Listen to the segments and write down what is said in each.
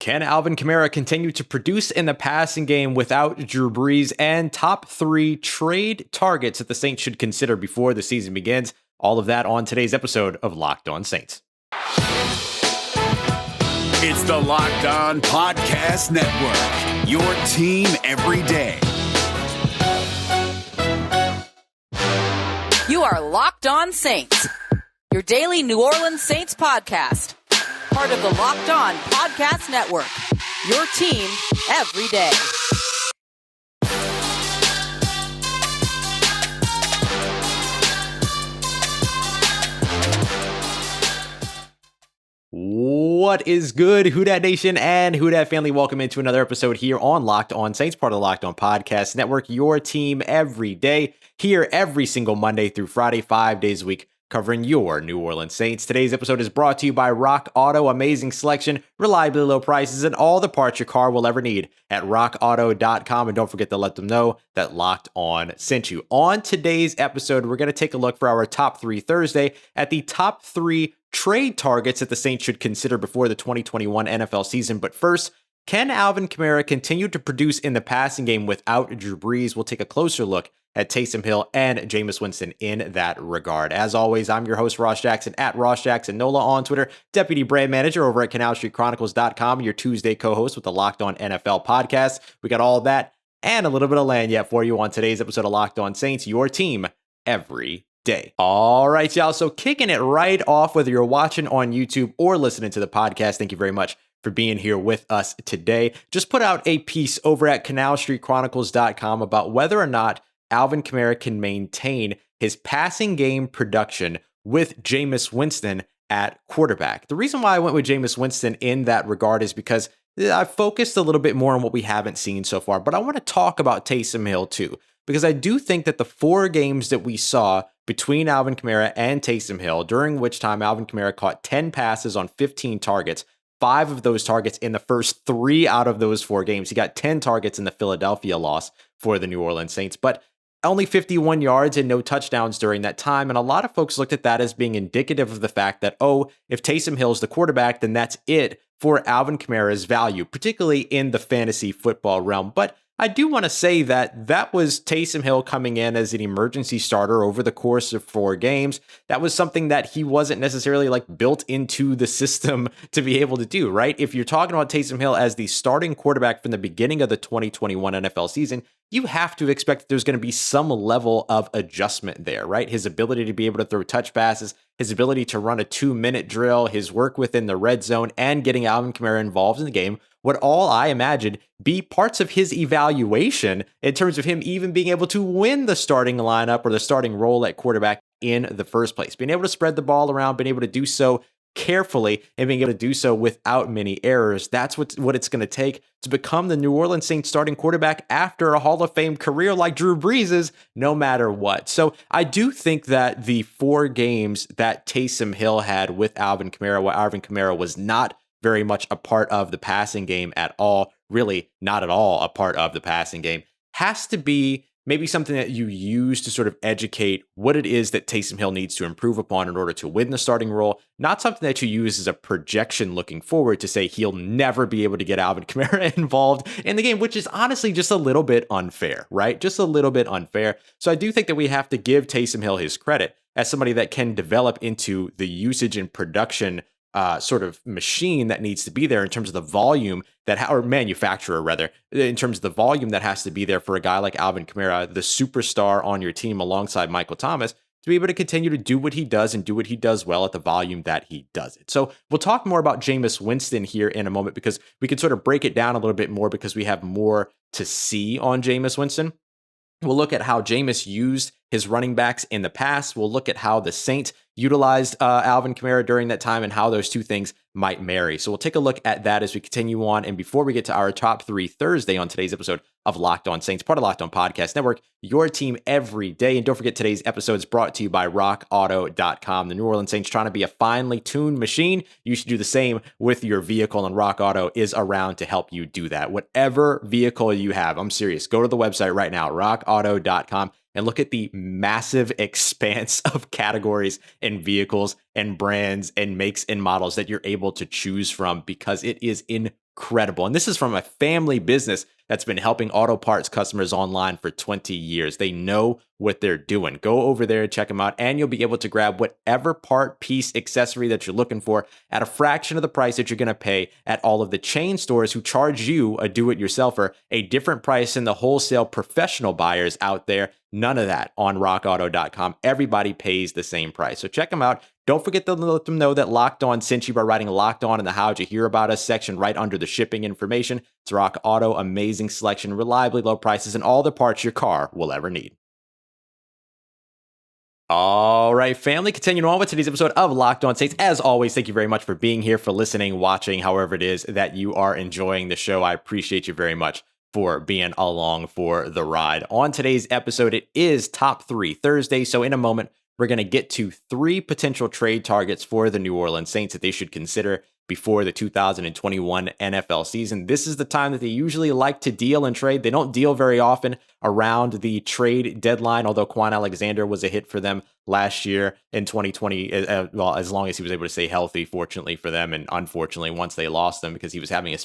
Can Alvin Kamara continue to produce in the passing game without Drew Brees? And top 3 trade targets that the Saints should consider before the season begins. All of that on today's episode of Locked On Saints. It's the Locked On Podcast Network, your team every day. You are Locked On Saints, your daily New Orleans Saints podcast. Part of the Locked On Podcast Network, your team every day. What is good, Who Dat Nation and Who Dat family? Welcome into another episode here on Locked On Saints, part of the Locked On Podcast Network, your team every day, here every single Monday through Friday, 5 days a week, covering your New Orleans Saints. Today's episode is brought to you by Rock Auto. Amazing selection, reliably low prices, and all the parts your car will ever need at rockauto.com. And don't forget to let them know that Locked On sent you. On today's episode, we're going to take a look for our Top 3 Thursday at the top 3 trade targets that the Saints should consider before the 2021 NFL season. But first, can Alvin Kamara continue to produce in the passing game without Drew Brees? We'll take a closer look at Taysom Hill and Jameis Winston in that regard. As always, I'm your host, Ross Jackson, at Ross Jackson Nola on Twitter, Deputy Brand Manager over at Canal Chronicles.com, your Tuesday co-host with the Locked On NFL podcast. We got all that and a little bit of land yet for you on today's episode of Locked On Saints, your team every day. All right, y'all. So kicking it right off, whether you're watching on YouTube or listening to the podcast, thank you very much for being here with us today. Just put out a piece over at CanalStreetChronicles.com about whether or not Alvin Kamara can maintain his passing game production with Jameis Winston at quarterback. The reason why I went with Jameis Winston in that regard is because I focused a little bit more on what we haven't seen so far, but I want to talk about Taysom Hill too, because I do think that the 4 games that we saw between Alvin Kamara and Taysom Hill, during which time Alvin Kamara caught 10 passes on 15 targets, 5 of those targets in the first 3 out of those 4 games. He got 10 targets in the Philadelphia loss for the New Orleans Saints, but only 51 yards and no touchdowns during that time. And a lot of folks looked at that as being indicative of the fact that, if Taysom Hill's the quarterback, then that's it for Alvin Kamara's value, particularly in the fantasy football realm. But I do want to say that was Taysom Hill coming in as an emergency starter over the course of 4 games. That was something that he wasn't necessarily built into the system to be able to do, right? If you're talking about Taysom Hill as the starting quarterback from the beginning of the 2021 NFL season, you have to expect that there's going to be some level of adjustment there, right? His ability to be able to throw touch passes, his ability to run a 2-minute drill, his work within the red zone, and getting Alvin Kamara involved in the game would all, I imagine, be parts of his evaluation in terms of him even being able to win the starting lineup or the starting role at quarterback in the first place. Being able to spread the ball around, being able to do so carefully, and being able to do so without many errors. That's what it's going to take to become the New Orleans Saints starting quarterback after a Hall of Fame career like Drew Brees' no matter what. So I do think that the 4 games that Taysom Hill had with Alvin Kamara, while Alvin Kamara was not very much a part of the passing game at all, really not at all a part of the passing game, has to be maybe something that you use to sort of educate what it is that Taysom Hill needs to improve upon in order to win the starting role, not something that you use as a projection looking forward to say he'll never be able to get Alvin Kamara involved in the game, which is honestly just a little bit unfair, right? Just a little bit unfair. So I do think that we have to give Taysom Hill his credit as somebody that can develop into the usage and production sort of machine that needs to be there in terms of the volume or manufacturer rather, in terms of the volume that has to be there for a guy like Alvin Kamara, the superstar on your team alongside Michael Thomas, to be able to continue to do what he does and do what he does well at the volume that he does it. So we'll talk more about Jameis Winston here in a moment because we can sort of break it down a little bit more because we have more to see on Jameis Winston. We'll look at how Jameis used his running backs in the past. We'll look at how the Saints utilized Alvin Kamara during that time and how those two things might marry. So we'll take a look at that as we continue on. And before we get to our top 3 Thursday on today's episode of Locked On Saints, part of Locked On Podcast Network, your team every day. And don't forget, today's episode is brought to you by rockauto.com. The New Orleans Saints trying to be a finely tuned machine. You should do the same with your vehicle, and Rock Auto is around to help you do that. Whatever vehicle you have, I'm serious, go to the website right now, rockauto.com. and look at the massive expanse of categories and vehicles and brands and makes and models that you're able to choose from, because it is incredible incredible. And this is from a family business that's been helping auto parts customers online for 20 years. They know what they're doing. Go over there and check them out, and you'll be able to grab whatever part, piece, accessory that you're looking for at a fraction of the price that you're going to pay at all of the chain stores who charge you, a do-it-yourselfer, a different price than the wholesale professional buyers out there. None of that on rockauto.com. Everybody pays the same price. So check them out. Don't forget to let them know that Locked On sent you by writing Locked On in the How'd You Hear About Us section right under the shipping information. It's Rock Auto, amazing selection, reliably low prices, and all the parts your car will ever need. All right, family, continuing on with today's episode of Locked On Saints. As always, thank you very much for being here, for listening, watching, however it is that you are enjoying the show. I appreciate you very much for being along for the ride. On today's episode, it is Top 3 Thursday, so in a moment, we're going to get to 3 potential trade targets for the New Orleans Saints that they should consider before the 2021 NFL season. This is the time that they usually like to deal and trade. They don't deal very often around the trade deadline, although Quan Alexander was a hit for them last year in 2020, well, as long as he was able to stay healthy, fortunately for them, and unfortunately once they lost him, because he was having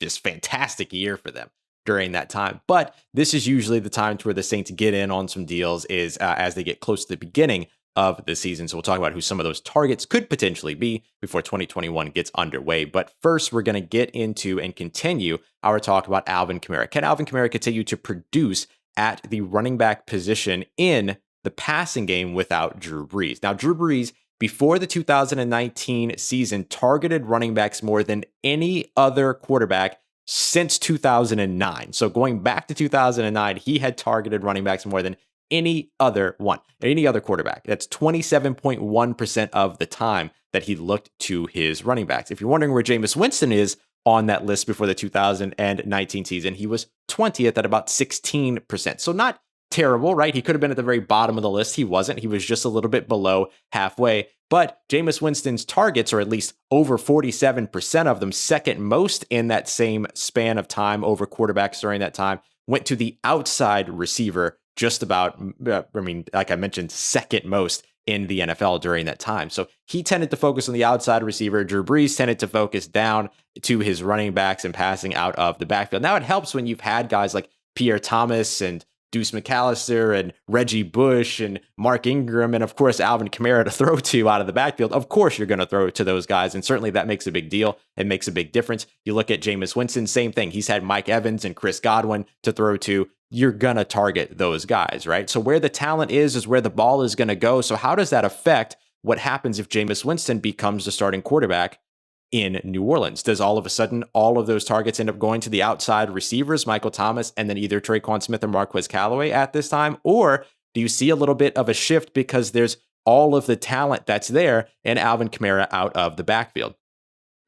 this fantastic year for them during that time. But this is usually the time to where the Saints get in on some deals is as they get close to the beginning of the season. So we'll talk about who some of those targets could potentially be before 2021 gets underway. But first, we're going to get into and continue our talk about Alvin Kamara. Can Alvin Kamara continue to produce at the running back position in the passing game without Drew Brees? Now, Drew Brees, before the 2019 season, targeted running backs more than any other quarterback since 2009. So going back to 2009, he had targeted running backs more than any other quarterback. That's 27.1% of the time that he looked to his running backs. If you're wondering where Jameis Winston is on that list before the 2019 season, he was 20th at about 16%. So not terrible, right? He could have been at the very bottom of the list. He wasn't. He was just a little bit below halfway. But Jameis Winston's targets, or at least over 47% of them, second most in that same span of time over quarterbacks during that time, went to the outside receiver, just about, like I mentioned, second most in the NFL during that time. So he tended to focus on the outside receiver. Drew Brees tended to focus down to his running backs and passing out of the backfield. Now, it helps when you've had guys like Pierre Thomas and Deuce McAllister and Reggie Bush and Mark Ingram and, of course, Alvin Kamara to throw to out of the backfield. Of course, you're going to throw to those guys, and certainly that makes a big deal. It makes a big difference. You look at Jameis Winston, same thing. He's had Mike Evans and Chris Godwin to throw to. You're going to target those guys, right? So where the talent is where the ball is going to go. So how does that affect what happens if Jameis Winston becomes the starting quarterback in New Orleans? Does all of a sudden all of those targets end up going to the outside receivers, Michael Thomas, and then either Traquan Smith or Marquez Callaway at this time? Or do you see a little bit of a shift because there's all of the talent that's there and Alvin Kamara out of the backfield?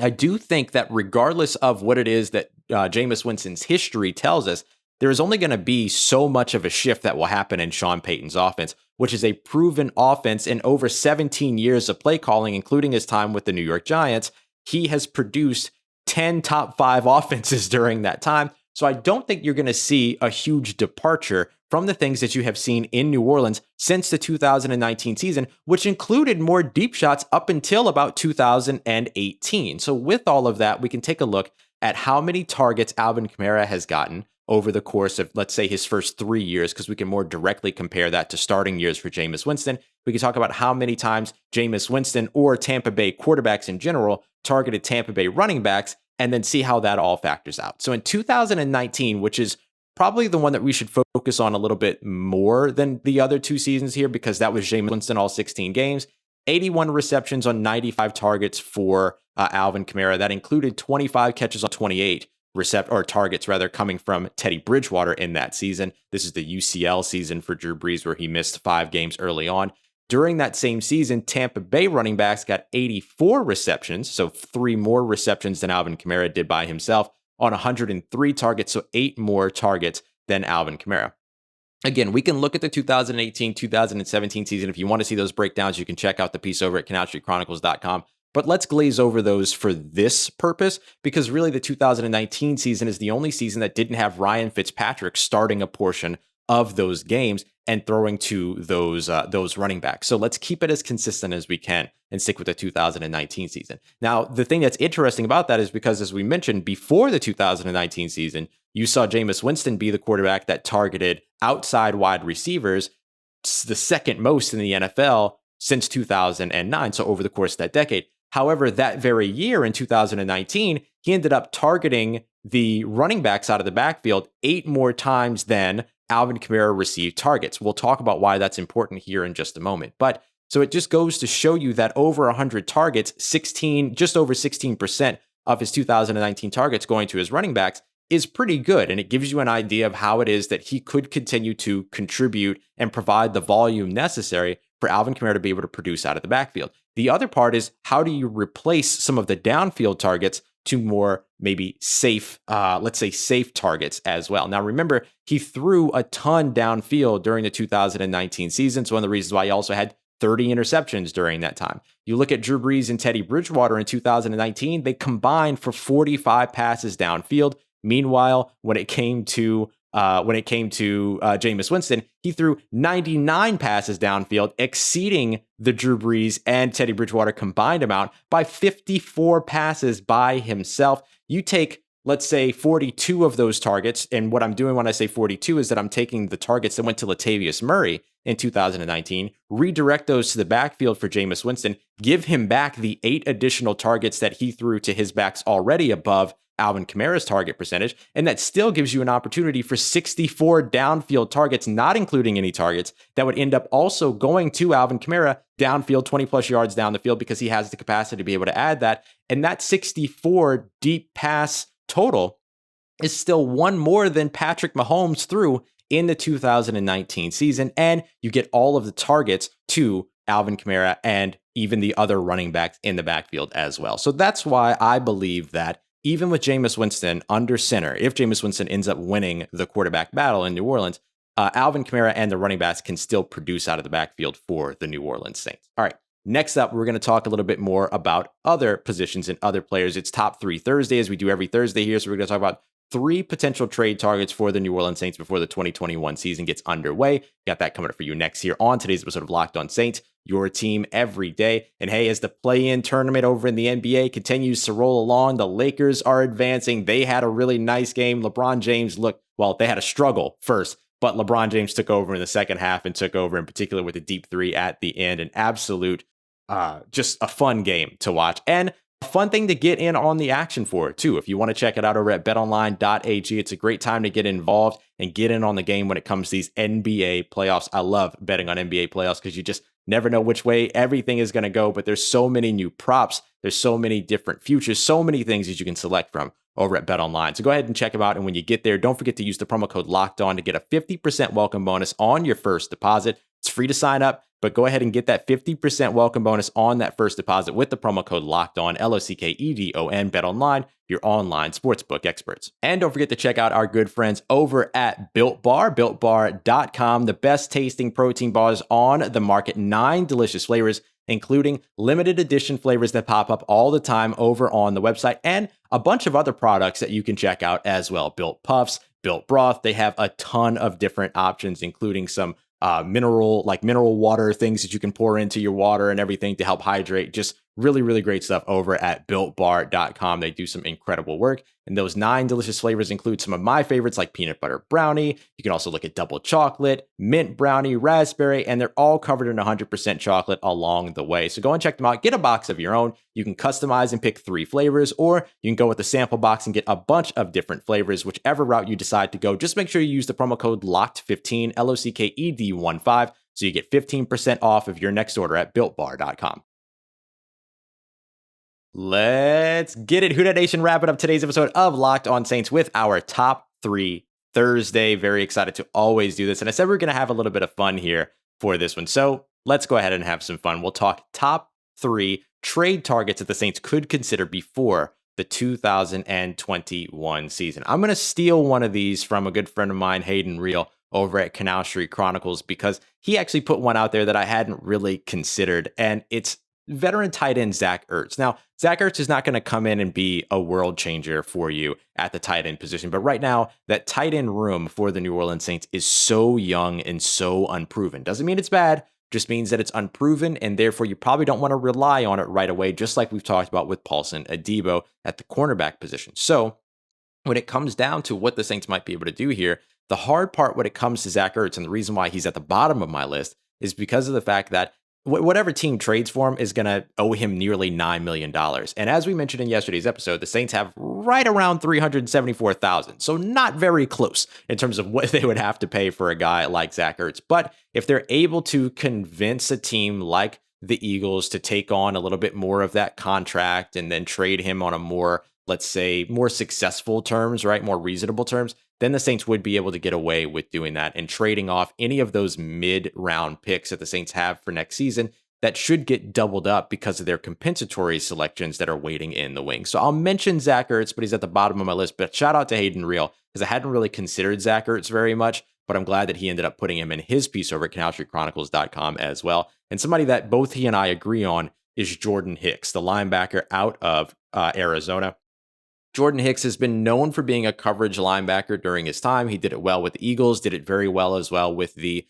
I do think that regardless of what it is that Jameis Winston's history tells us, there is only going to be so much of a shift that will happen in Sean Payton's offense, which is a proven offense in over 17 years of play calling, including his time with the New York Giants. He has produced 10 top 5 offenses during that time. So I don't think you're going to see a huge departure from the things that you have seen in New Orleans since the 2019 season, which included more deep shots up until about 2018. So with all of that, we can take a look at how many targets Alvin Kamara has gotten over the course of, let's say, his first 3 years, because we can more directly compare that to starting years for Jameis Winston. We can talk about how many times Jameis Winston or Tampa Bay quarterbacks in general targeted Tampa Bay running backs, and then see how that all factors out. So in 2019, which is probably the one that we should focus on a little bit more than the other 2 seasons here, because that was Jameis Winston all 16 games, 81 receptions on 95 targets for Alvin Kamara. That included 25 catches on 28 targets coming from Teddy Bridgewater in that season. This is the UCL season for Drew Brees, where he missed 5 games early on. During that same season, Tampa Bay running backs got 84 receptions, so 3 more receptions than Alvin Kamara did by himself on 103 targets, so 8 more targets than Alvin Kamara. Again, we can look at the 2018-2017 season. If you want to see those breakdowns, you can check out the piece over at CanalStreetChronicles.com. But let's glaze over those for this purpose, because really the 2019 season is the only season that didn't have Ryan Fitzpatrick starting a portion of those games and throwing to those running backs. So let's keep it as consistent as we can and stick with the 2019 season. Now, the thing that's interesting about that is because, as we mentioned, before the 2019 season, you saw Jameis Winston be the quarterback that targeted outside wide receivers the second most in the NFL since 2009, so over the course of that decade. However, that very year in 2019, he ended up targeting the running backs out of the backfield 8 more times than Alvin Kamara received targets. We'll talk about why that's important here in just a moment. But so it just goes to show you that over 100 targets, just over 16% of his 2019 targets going to his running backs is pretty good. And it gives you an idea of how it is that he could continue to contribute and provide the volume necessary for Alvin Kamara to be able to produce out of the backfield. The other part is, how do you replace some of the downfield targets to more maybe safe, let's say safe targets as well. Now, remember, he threw a ton downfield during the 2019 season. It's one of the reasons why he also had 30 interceptions during that time. You look at Drew Brees and Teddy Bridgewater in 2019, they combined for 45 passes downfield. Meanwhile, when it came to Jameis Winston, he threw 99 passes downfield, exceeding the Drew Brees and Teddy Bridgewater combined amount by 54 passes by himself. You take, let's say, 42 of those targets, and what I'm doing when I say 42 is that I'm taking the targets that went to Latavius Murray in 2019, redirect those to the backfield for Jameis Winston, give him back the 8 additional targets that he threw to his backs already above Alvin Kamara's target percentage, and that still gives you an opportunity for 64 downfield targets, not including any targets that would end up also going to Alvin Kamara downfield, 20 plus yards down the field, because he has the capacity to be able to add that. And that 64 deep pass total is still one more than Patrick Mahomes threw in the 2019 season, and you get all of the targets to Alvin Kamara and even the other running backs in the backfield as well. So that's why I believe that even with Jameis Winston under center, if Jameis Winston ends up winning the quarterback battle in New Orleans, Alvin Kamara and the running backs can still produce out of the backfield for the New Orleans Saints. All right, next up, we're going to talk a little bit more about other positions and other players. It's Top 3 Thursday, as we do every Thursday here. So we're going to talk about 3 potential trade targets for the New Orleans Saints before the 2021 season gets underway. Got that coming up for you next here on today's episode of Locked On Saints, your team every day. And hey, as the play-in tournament over in the NBA continues to roll along, the Lakers are advancing. They had a really nice game. LeBron James they had a struggle first, but LeBron James took over in the second half and took over in particular with a deep 3 at the end. An absolute, just a fun game to watch. And a fun thing to get in on the action for, too. If you want to check it out over at BetOnline.ag, it's a great time to get involved and get in on the game when it comes to these NBA playoffs. I love betting on NBA playoffs because you just never know which way everything is going to go, but there's so many new props. There's so many different futures, so many things that you can select from over at BetOnline. So go ahead and check them out. And when you get there, don't forget to use the promo code LOCKEDON to get a 50% welcome bonus on your first deposit. It's free to sign up, but go ahead and get that 50% welcome bonus on that first deposit with the promo code LOCKEDON, LOCKEDON, BetOnline, your online sportsbook experts. And don't forget to check out our good friends over at Built Bar, BuiltBar.com, the best tasting protein bars on the market, 9 delicious flavors, including limited edition flavors that pop up all the time over on the website, and a bunch of other products that you can check out as well. Built Puffs, Built Broth. They have a ton of different options, including some mineral water things that you can pour into your water and everything to help hydrate. Just really, really great stuff over at BuiltBar.com. They do some incredible work. And those 9 delicious flavors include some of my favorites like peanut butter brownie. You can also look at double chocolate, mint brownie, raspberry, and they're all covered in 100% chocolate along the way. So go and check them out. Get a box of your own. You can customize and pick 3 flavors, or you can go with the sample box and get a bunch of different flavors, whichever route you decide to go. Just make sure you use the promo code LOCKED15, LOCKED15, so you get 15% off of your next order at BuiltBar.com. Let's get it. Who Dat Nation, wrapping up today's episode of Locked On Saints with our Top 3 Thursday. Very excited to always do this. And I said we're going to have a little bit of fun here for this one. So let's go ahead and have some fun. We'll talk top 3 trade targets that the Saints could consider before the 2021 season. I'm going to steal one of these from a good friend of mine, Hayden Reel, over at Canal Chronicles, because he actually put one out there that I hadn't really considered. And it's veteran tight end Zach Ertz. Now, Zach Ertz is not going to come in and be a world changer for you at the tight end position, but right now, that tight end room for the New Orleans Saints is so young and so unproven. Doesn't mean it's bad, just means that it's unproven, and therefore you probably don't want to rely on it right away, just like we've talked about with Paulson Adebo at the cornerback position. So when it comes down to what the Saints might be able to do here, the hard part when it comes to Zach Ertz, and the reason why he's at the bottom of my list, is because of the fact that whatever team trades for him is going to owe him nearly $9 million. And as we mentioned in yesterday's episode, the Saints have right around $374,000. So not very close in terms of what they would have to pay for a guy like Zach Ertz. But if they're able to convince a team like the Eagles to take on a little bit more of that contract and then trade him on a more, let's say, more successful terms, right? More reasonable terms, then the Saints would be able to get away with doing that and trading off any of those mid-round picks that the Saints have for next season that should get doubled up because of their compensatory selections that are waiting in the wings. So I'll mention Zach Ertz, but he's at the bottom of my list. But shout out to Hayden Real, because I hadn't really considered Zach Ertz very much, but I'm glad that he ended up putting him in his piece over at CanalStreetChronicles.com as well. And somebody that both he and I agree on is Jordan Hicks, the linebacker out of Arizona. Jordan Hicks has been known for being a coverage linebacker during his time. He did it well with the Eagles, did it very well as well with the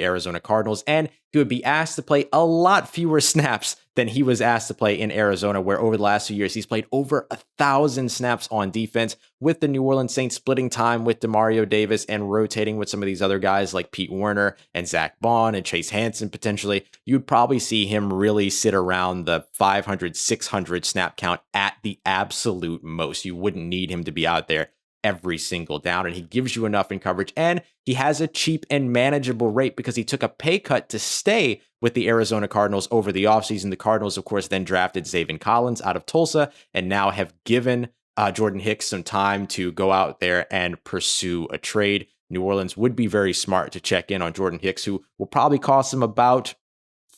Arizona Cardinals, and he would be asked to play a lot fewer snaps than he was asked to play in Arizona, where over the last few years, he's played over 1,000 snaps on defense with the New Orleans Saints, splitting time with Demario Davis and rotating with some of these other guys like Pete Werner and Zach Bond and Chase Hansen potentially. You'd probably see him really sit around the 500, 600 snap count at the absolute most. You wouldn't need him to be out there every single down, and he gives you enough in coverage, and he has a cheap and manageable rate because he took a pay cut to stay with the Arizona Cardinals over the offseason. The Cardinals, of course, then drafted Zaven Collins out of Tulsa and now have given Jordan Hicks some time to go out there and pursue a trade. New Orleans would be very smart to check in on Jordan Hicks, who will probably cost them about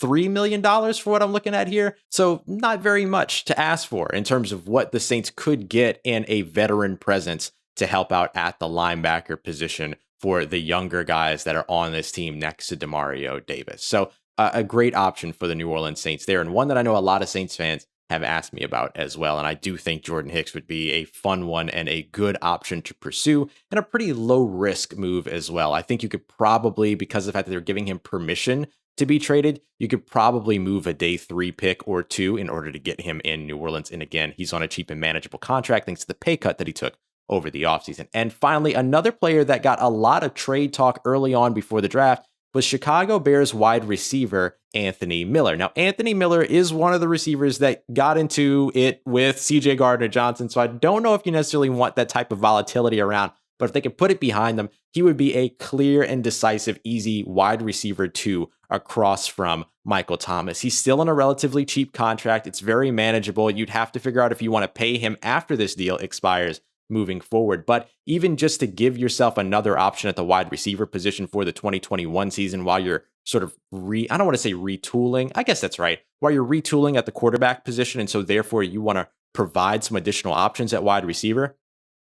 $3 million for what I'm looking at here. So not very much to ask for in terms of what the Saints could get in a veteran presence to help out at the linebacker position for the younger guys that are on this team next to Demario Davis. So a great option for the New Orleans Saints there, and one that I know a lot of Saints fans have asked me about as well. And I do think Jordan Hicks would be a fun one and a good option to pursue, and a pretty low risk move as well. I think you could probably, because of the fact that they're giving him permission to be traded, you could probably move a day 3 pick or 2 in order to get him in New Orleans. And again, he's on a cheap and manageable contract thanks to the pay cut that he took over the offseason. And finally, another player that got a lot of trade talk early on before the draft was Chicago Bears wide receiver Anthony Miller. Now, Anthony Miller is one of the receivers that got into it with CJ Gardner-Johnson, so I don't know if you necessarily want that type of volatility around, but if they could put it behind them, he would be a clear and decisive, easy wide receiver 2 across from Michael Thomas. He's still on a relatively cheap contract. It's very manageable. You'd have to figure out if you want to pay him after this deal expires moving forward. But even just to give yourself another option at the wide receiver position for the 2021 season while you're sort of I don't want to say retooling. I guess that's right. While you're retooling at the quarterback position. And so therefore you want to provide some additional options at wide receiver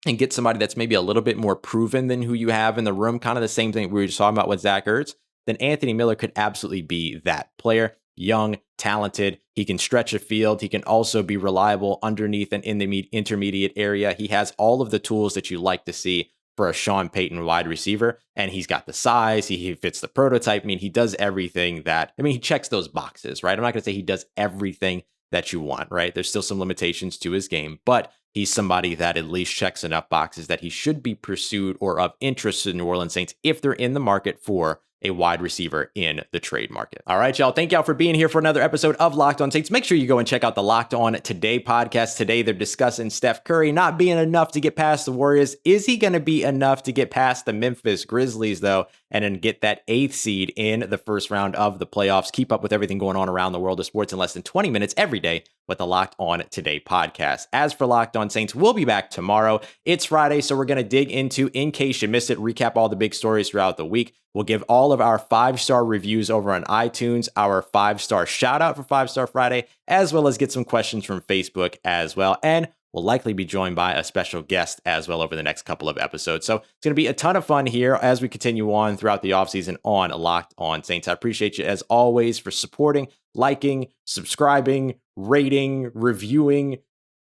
and get somebody that's maybe a little bit more proven than who you have in the room. Kind of the same thing we were just talking about with Zach Ertz. Then Anthony Miller could absolutely be that player. Young, talented, he can stretch a field. He can also be reliable underneath and in the intermediate area. He has all of the tools that you like to see for a Sean Payton wide receiver, and he's got the size. He fits the prototype. I mean, he does everything he checks those boxes, right? I'm not going to say he does everything that you want, right? There's still some limitations to his game, but he's somebody that at least checks enough boxes that he should be pursued or of interest to the New Orleans Saints if they're in the market for a wide receiver in the trade market. All right, y'all. Thank y'all for being here for another episode of Locked On Saints. Make sure you go and check out the Locked On Today podcast. Today, they're discussing Steph Curry not being enough to get past the Warriors. Is he going to be enough to get past the Memphis Grizzlies, though, and then get that 8th seed in the first round of the playoffs? Keep up with everything going on around the world of sports in less than 20 minutes every day with the Locked On Today podcast. As for Locked On Saints, we'll be back tomorrow. It's Friday, so we're going to dig into, in case you missed it, recap all the big stories throughout the week. We'll give all of our 5-star reviews over on iTunes, our 5-star shout out for 5-Star Friday, as well as get some questions from Facebook as well. And we'll likely be joined by a special guest as well over the next couple of episodes. So it's going to be a ton of fun here as we continue on throughout the offseason on Locked On Saints. I appreciate you as always for supporting, liking, subscribing, rating, reviewing,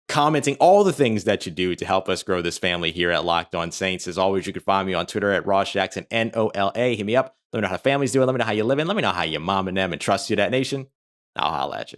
commenting, all the things that you do to help us grow this family here at Locked On Saints. As always, you can find me on Twitter at Ross Jackson, NOLA. Hit me up. Let me know how families doing. Let me know how you living. Let me know how your mom and them and trust you, that nation. I'll holla at you.